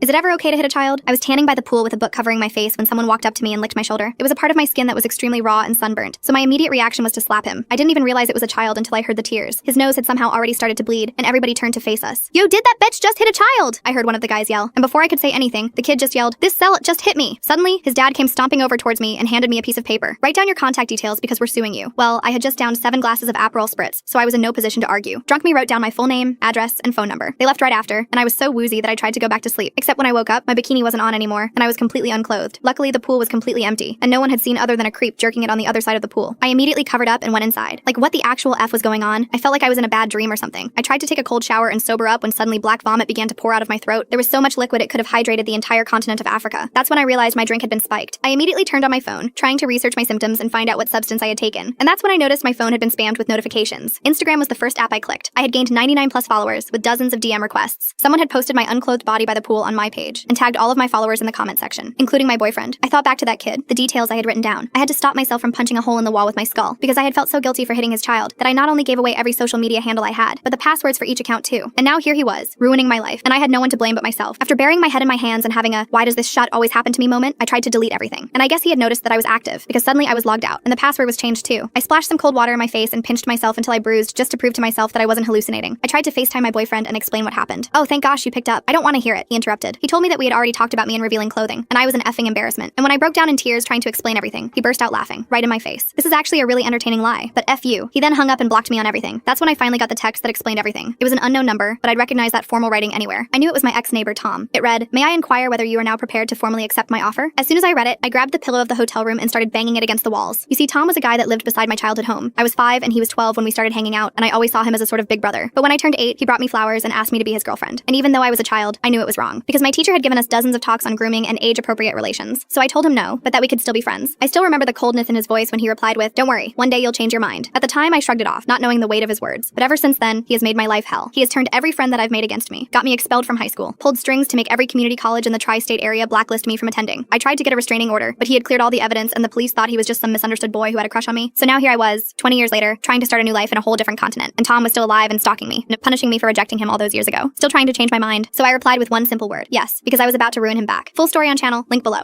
Is it ever okay to hit a child? I was tanning by the pool with a book covering my face when someone walked up to me and licked my shoulder. It was a part of my skin that was extremely raw and sunburnt, so my immediate reaction was to slap him. I didn't even realize it was a child until I heard the tears. His nose had somehow already started to bleed, and everybody turned to face us. "Yo, did that bitch just hit a child?" I heard one of the guys yell, and before I could say anything, the kid just yelled, "This cell just hit me." Suddenly, his dad came stomping over towards me and handed me a piece of paper. "Write down your contact details because we're suing you." Well, I had just downed 7 glasses of Aperol spritz, so I was in no position to argue. Drunk me wrote down my full name, address, and phone number. They left right after, and I was so woozy that I tried to go back to sleep. Except when I woke up, my bikini wasn't on anymore, and I was completely unclothed. Luckily, the pool was completely empty, and no one had seen other than a creep jerking it on the other side of the pool. I immediately covered up and went inside. Like, what the actual F was going on? I felt like I was in a bad dream or something. I tried to take a cold shower and sober up when suddenly black vomit began to pour out of my throat. There was so much liquid it could have hydrated the entire continent of Africa. That's when I realized my drink had been spiked. I immediately turned on my phone, trying to research my symptoms and find out what substance I had taken. And that's when I noticed my phone had been spammed with notifications. Instagram was the first app I clicked. I had gained 99 plus followers with dozens of DM requests. Someone had posted my unclothed body by the pool on my page and tagged all of my followers in the comment section, including my boyfriend. I thought back to that kid, the details I had written down. I had to stop myself from punching a hole in the wall with my skull because I had felt so guilty for hitting his child that I not only gave away every social media handle I had, but the passwords for each account too. And now here he was, ruining my life, and I had no one to blame but myself. After burying my head in my hands and having a "why does this shit always happen to me" moment, I tried to delete everything. And I guess he had noticed that I was active because suddenly I was logged out and the password was changed too. I splashed some cold water in my face and pinched myself until I bruised just to prove to myself that I wasn't hallucinating. I tried to FaceTime my boyfriend and explain what happened. "Oh, thank gosh you picked up. I don't want to hear it," he interrupted. He told me that we had already talked about me in revealing clothing, and I was an effing embarrassment. And when I broke down in tears trying to explain everything, he burst out laughing, right in my face. This is actually a really entertaining lie, but F you. He then hung up and blocked me on everything. That's when I finally got the text that explained everything. It was an unknown number, but I'd recognize that formal writing anywhere. I knew it was my ex-neighbor Tom. It read, "May I inquire whether you are now prepared to formally accept my offer?" As soon as I read it, I grabbed the pillow of the hotel room and started banging it against the walls. You see, Tom was a guy that lived beside my childhood home. I was 5 and he was 12 when we started hanging out, and I always saw him as a sort of big brother. But when I turned 8, he brought me flowers and asked me to be his girlfriend. And even though I was a child, I knew it was wrong, because my teacher had given us dozens of talks on grooming and age-appropriate relations. So I told him no, but that we could still be friends. I still remember the coldness in his voice when he replied with, "Don't worry, one day you'll change your mind." At the time, I shrugged it off, not knowing the weight of his words. But ever since then, he has made my life hell. He has turned every friend that I've made against me, got me expelled from high school, pulled strings to make every community college in the tri-state area blacklist me from attending. I tried to get a restraining order, but he had cleared all the evidence and the police thought he was just some misunderstood boy who had a crush on me. So now here I was, 20 years later, trying to start a new life in a whole different continent, and Tom was still alive and stalking me, and punishing me for rejecting him all those years ago. Still trying to change my mind, so I replied with one simple word, yes, because I was about to ruin him back. Full story on channel, link below.